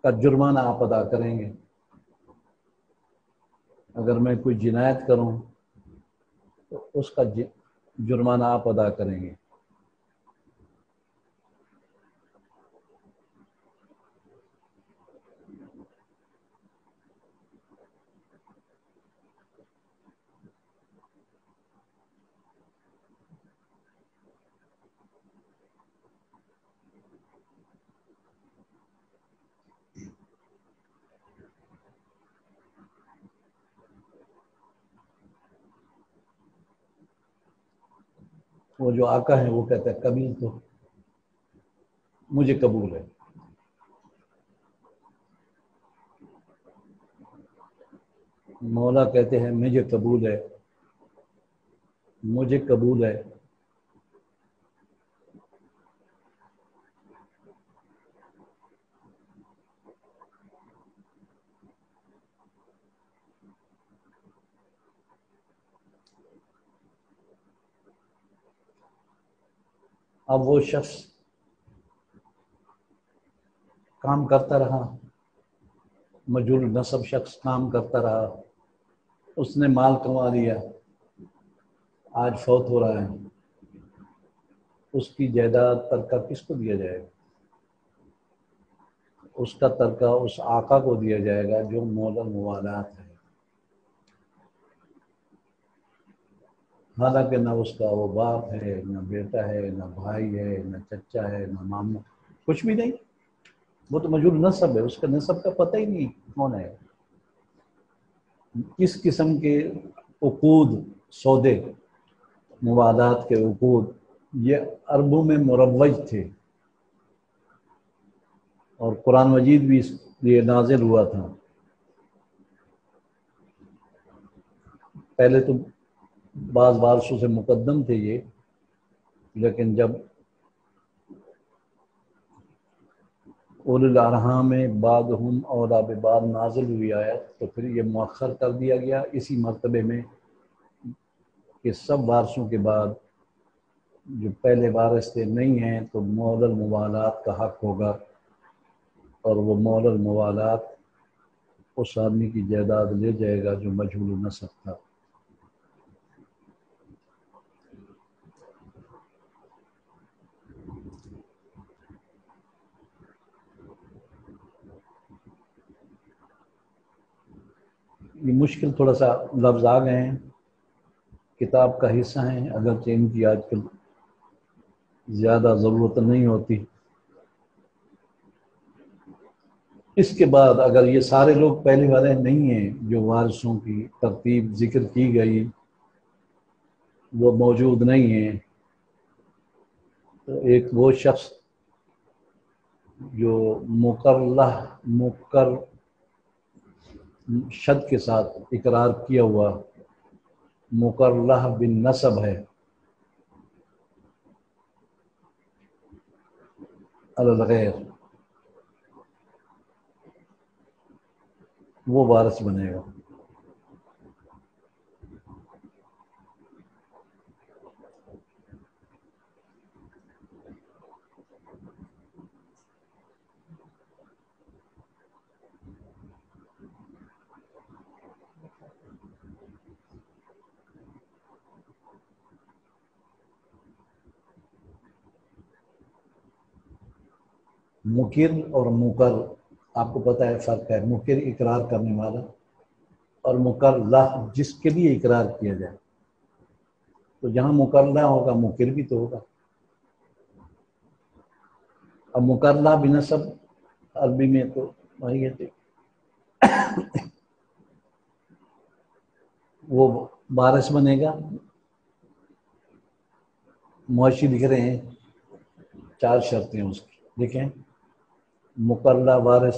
کا جرمانہ آپ ادا کریں گے۔ اگر میں کوئی جنایت کروں تو اس کا جرمانہ آپ ادا کریں گے۔ وہ جو آقا ہیں وہ کہتے ہیں قبیل تو مجھے قبول ہے۔ مولا کہتے ہیں مجھے قبول ہے، مجھے قبول ہے۔ اب وہ شخص کام کرتا رہا، مجہول نسب شخص کام کرتا رہا، اس نے مال کما لیا، آج فوت ہو رہا ہے، اس کی جائیداد ترکہ کس کو دیا جائے گا؟ اس کا ترکہ اس آقا کو دیا جائے گا جو مولا الموالات ہے۔ حالانکہ نہ اس کا وہ باپ ہے، نہ بیٹا ہے، نہ بھائی ہے، نہ چچا ہے، نہ ماموں، کچھ بھی نہیں، وہ تو مجہول نسب ہے، اس کا نسب کا پتہ ہی نہیں کون ہے۔ اس قسم کے عقود، سودے، موالات کے عقود یہ عربوں میں مروج تھے، اور قرآن مجید بھی اس لیے نازل ہوا تھا۔ پہلے تو بعض بارشوں سے مقدم تھے یہ، لیکن جب اول الارحام میں بعضهم اولیٰ ببعض نازل ہوئی آیت تو پھر یہ مؤخر کر دیا گیا اسی مرتبے میں کہ سب وارثوں کے بعد جو پہلے وارث تھے نہیں ہیں تو مولا الموالات کا حق ہوگا، اور وہ مولا الموالات اس آدمی کی جائیداد لے جائے گا جو مجہول نسب تھا۔ یہ مشکل تھوڑا سا لفظ آ گئے ہیں، کتاب کا حصہ ہیں، اگرچہ ان کی آج کل زیادہ ضرورت نہیں ہوتی۔ اس کے بعد اگر یہ سارے لوگ پہلے والے نہیں ہیں جو وارثوں کی ترتیب ذکر کی گئی وہ موجود نہیں ہیں، تو ایک وہ شخص جو مقر شد کے ساتھ اقرار کیا ہوا مقرلہ بن نسب ہے الغیر، وہ وارث بنے گا۔ مقر اور مقر آپ کو پتہ ہے فرق ہے، مقر اقرار کرنے والا اور مقرلہ جس کے لیے اقرار کیا جائے، تو جہاں مقرلہ ہوگا مقر بھی تو ہوگا۔ اب مقرلہ بنسب عربی میں تو وہی ہے، وہ وارث بنے گا۔ معاشی لکھ رہے ہیں 4 شرطیں اس کی، دیکھیں مقرلہ وارث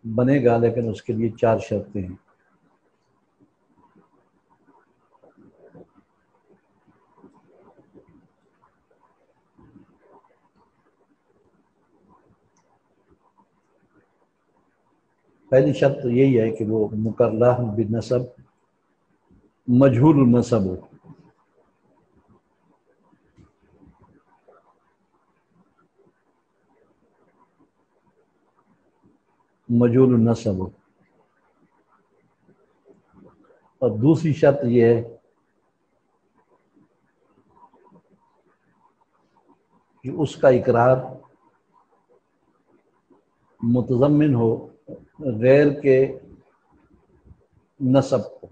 بنے گا لیکن اس کے لیے 4 شرطیں ہیں۔ پہلی شرط تو یہی ہے کہ وہ مقرلہ بالنسب مجہول النسب ہو۔ مجهول النسب ہو، اور دوسری شرط یہ ہے کہ اس کا اقرار متضمن ہو غیر کے نسب کو۔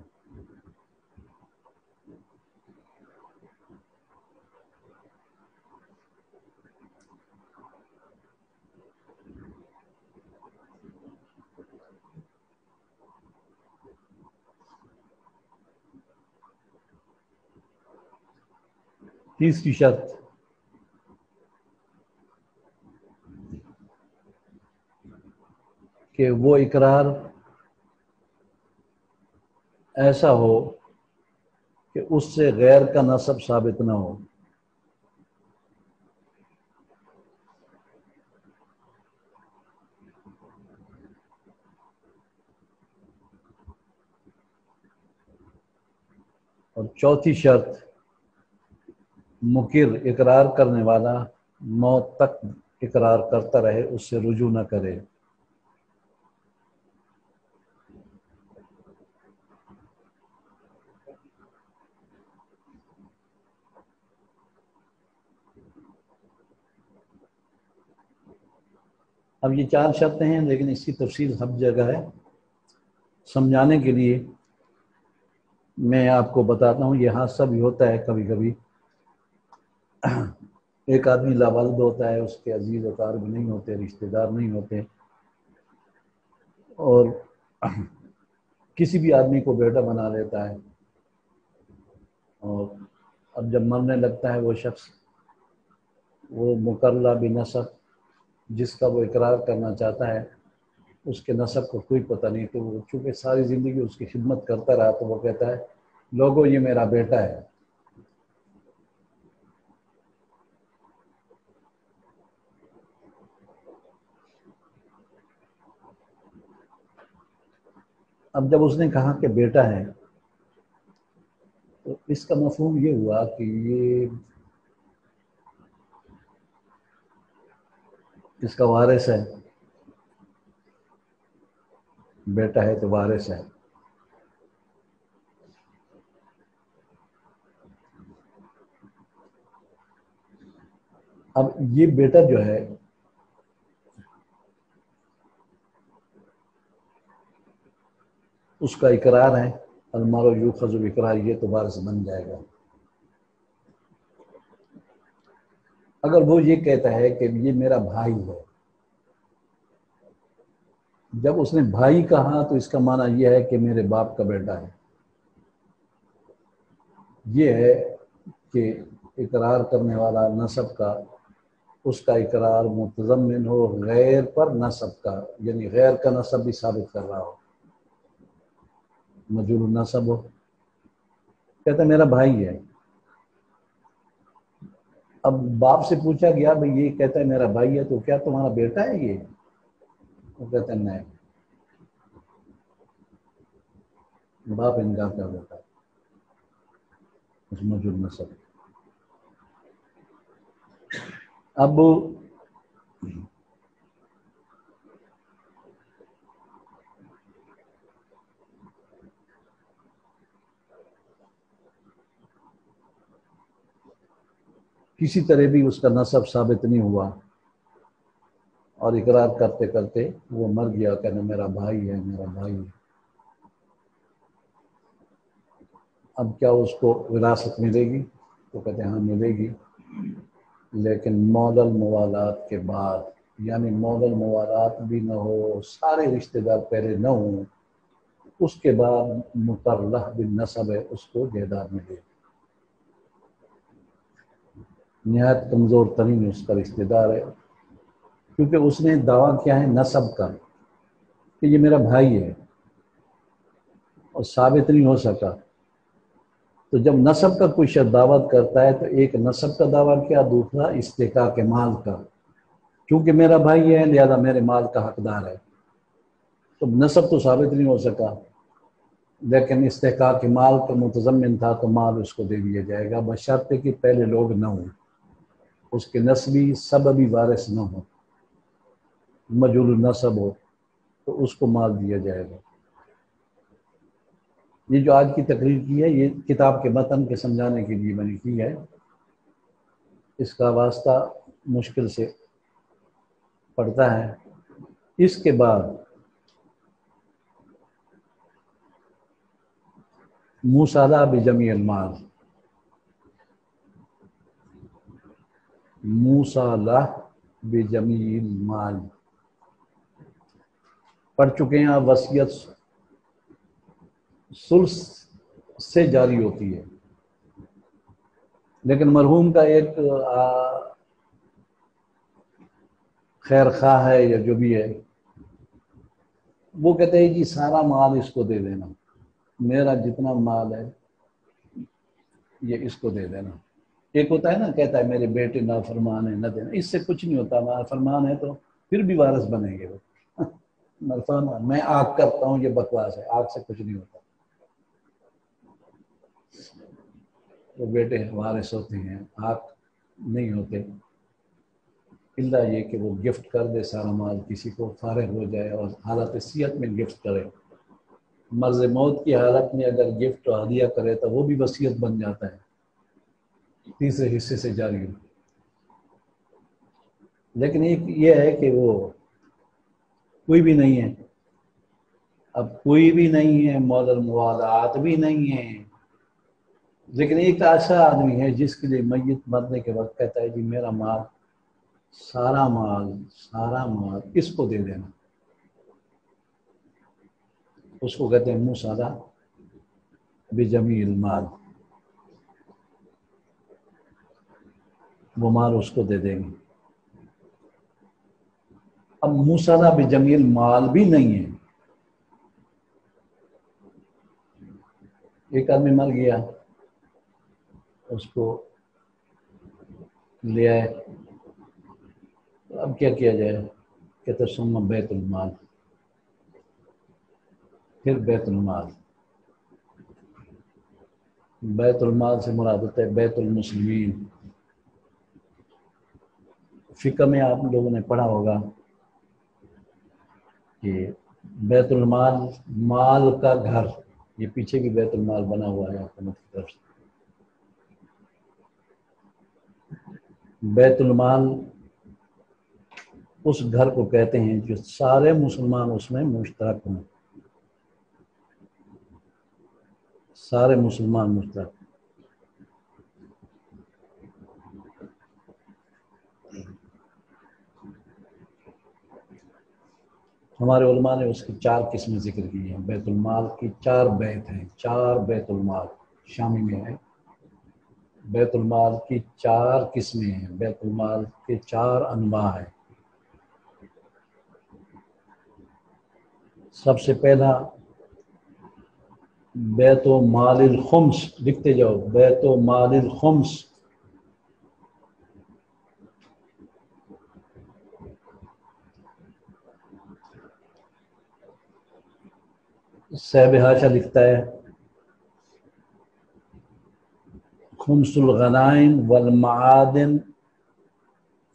تیسری شرط کہ وہ اقرار ایسا ہو کہ اس سے غیر کا نسب ثابت نہ ہو۔ اور چوتھی شرط مقر اقرار کرنے والا موت تک اقرار کرتا رہے، اس سے رجوع نہ کرے۔ اب یہ 4 شرطیں ہیں، لیکن اس کی تفصیل سب جگہ ہے۔ سمجھانے کے لیے میں آپ کو بتاتا ہوں، یہ حادثہ بھی ہوتا ہے کبھی کبھی۔ ایک آدمی لاوالد ہوتا ہے، اس کے عزیز و اقارب نہیں ہوتے، رشتہ دار نہیں ہوتے، اور کسی بھی آدمی کو بیٹا بنا لیتا ہے، اور اب جب مرنے لگتا ہے وہ شخص، وہ مقرہ بنسب جس کا وہ اقرار کرنا چاہتا ہے، اس کے نسب کو کوئی پتہ نہیں، تو وہ چونکہ ساری زندگی اس کی خدمت کرتا رہا، تو وہ کہتا ہے لوگوں یہ میرا بیٹا ہے۔ اب جب اس نے کہا کہ بیٹا ہے، تو اس کا مفہوم یہ ہوا کہ یہ اس کا وارث ہے، بیٹا ہے تو وارث ہے۔ اب یہ بیٹا جو ہے اس کا اقرار ہے، المال یؤخذ باقرار، یہ تو وارث بن جائے گا۔ اگر وہ یہ کہتا ہے کہ یہ میرا بھائی ہے، جب اس نے بھائی کہا تو اس کا معنی یہ ہے کہ میرے باپ کا بیٹا ہے۔ یہ ہے کہ اقرار کرنے والا نسب کا، اس کا اقرار متضمن ہو غیر پر نسب کا، یعنی غیر کا نسب بھی ثابت کر رہا ہو، مجهول النسب ہو۔ کہتا ہے میرا بھائی ہے۔ اب باپ سے پوچھا گیا بھئی یہ کہتا ہے میرا بھائی ہے، تو کیا تمہارا بیٹا ہے یہ؟ وہ کہتا ہے نہیں، باپ انکار کر دیتا ہے، اس مجهول النسب۔ اب کسی طرح بھی اس کا نسب ثابت نہیں ہوا، اور اقرار کرتے کرتے وہ مر گیا، کہنا میرا بھائی ہے، میرا بھائی ہے۔ اب کیا اس کو وراثت ملے گی؟ تو کہتے ہیں ہاں ملے گی، لیکن مول الموالات کے بعد، یعنی مول الموالات بھی نہ ہو، سارے رشتہ دار پہلے نہ ہوں، اس کے بعد مقرہ بالنسب ہے، اس کو جائیداد ملے گی۔ نہایت کمزور ترین اس کا رشتہ دار ہے، کیونکہ اس نے دعویٰ کیا ہے نسب کا کہ یہ میرا بھائی ہے، اور ثابت نہیں ہو سکا۔ تو جب نسب کا کوئی شخص دعوت کرتا ہے تو ایک نسب کا دعویٰ کیا، دوسرا استحقاق مال کا، کیونکہ میرا بھائی ہے لہذا میرے مال کا حقدار ہے۔ تو نسب تو ثابت نہیں ہو سکا، لیکن استحقاق مال کا متضمن تھا، تو مال اس کو دے دیا جائے گا، بشرطے کہ پہلے لوگ نہ ہوں، اس کے نسبی سببی وارث نہ ہوں، مجهول النسب ہو۔ تو اس کو مال دیا جائے گا۔ یہ جو آج کی تقریر کی ہے یہ کتاب کے متن کے سمجھانے کے لیے میں نے کی ہے، اس کا واسطہ مشکل سے پڑتا ہے۔ اس کے بعد موصالہ بجمیع المال، موصالہ بجمیع المال پڑھ چکے ہیں آپ۔ وصیت ثلث سے جاری ہوتی ہے، لیکن مرحوم کا ایک خیر خواہ ہے یا جو بھی ہے، وہ کہتے ہیں جی سارا مال اس کو دے دینا، میرا جتنا مال ہے یہ اس کو دے دینا۔ ایک ہوتا ہے نا کہتا ہے میرے بیٹے نافرمان ہے نہ دینا، اس سے کچھ نہیں ہوتا، نافرمان ہے تو پھر بھی وارث بنیں گے وہ۔ نافرمان میں آگ کرتا ہوں، یہ بکواس ہے، آگ سے کچھ نہیں ہوتا، وہ بیٹے وارث ہوتے ہیں، آگ نہیں ہوتے، الا یہ کہ وہ گفٹ کر دے سارا مال کسی کو، فارغ ہو جائے اور حالت صحت میں گفٹ کرے۔ مرض موت کی حالت میں اگر گفٹ اور ہدیہ کرے تو وہ بھی وصیت بن جاتا ہے، تیسرے حصے سے جاری ہو۔ لیکن ایک یہ ہے کہ وہ کوئی بھی نہیں ہے، اب کوئی بھی نہیں ہے، مول الموالات بھی نہیں ہے، لیکن ایک ایسا آدمی ہے جس کے لیے میت مرنے کے وقت کہتا ہے جی میرا مال سارا مال اس کو دے دینا، اس کو کہتے ہیں موصالہ بجمیع المال، وہ مال اس کو دے دیں گے۔ اب موصالہ بجمیع المال بھی نہیں ہے، ایک آدمی مر گیا، اس کو لے آئے، اب کیا کیا جائے؟ کہتے ثم بیت المال، پھر بیت المال۔ بیت المال سے مراد ہوتا ہے بیت المسلمین۔ فقہ میں آپ لوگوں نے پڑھا ہوگا کہ بیت المال مال کا گھر، یہ پیچھے بھی بیت المال بنا ہوا ہے حکومت کی طرف سے۔ بیت المال اس گھر کو کہتے ہیں جو سارے مسلمان اس میں مشترک ہوں، سارے مسلمان مشترک۔ ہمارے علماء نے اس کی 4 قسمیں ذکر کی ہیں، بیت المال کی 4 بیت ہیں، 4 بیت المال شامی میں ہے۔ بیت المال کی 4 قسمیں ہیں، بیت المال کے 4 انواع ہیں۔ سب سے پہلا بیت و مال الخمس، لکھتے جاؤ، بیت و مال الخمس، صاحب حاشا لکھتا ہے خمس الغنائم والمعادن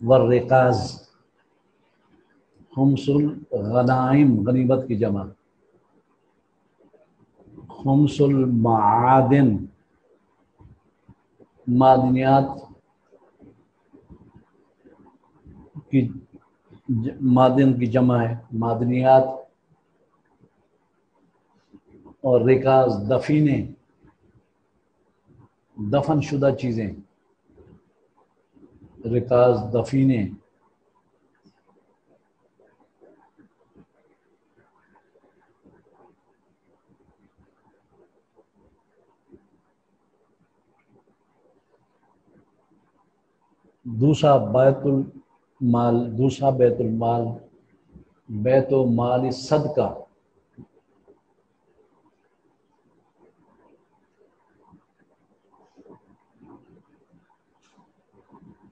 والرقاز، خمس الغنائم غنیمت کی جمع، خمس المعادن معدنیات کی، معدن کی جمع ہے، معدنیات، اور رکاز دفینے، دفن شدہ چیزیں، رکاز دفینے۔ دوسرا بیت المال بیت و مال صدقہ،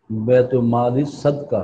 بیت و مال صدقہ،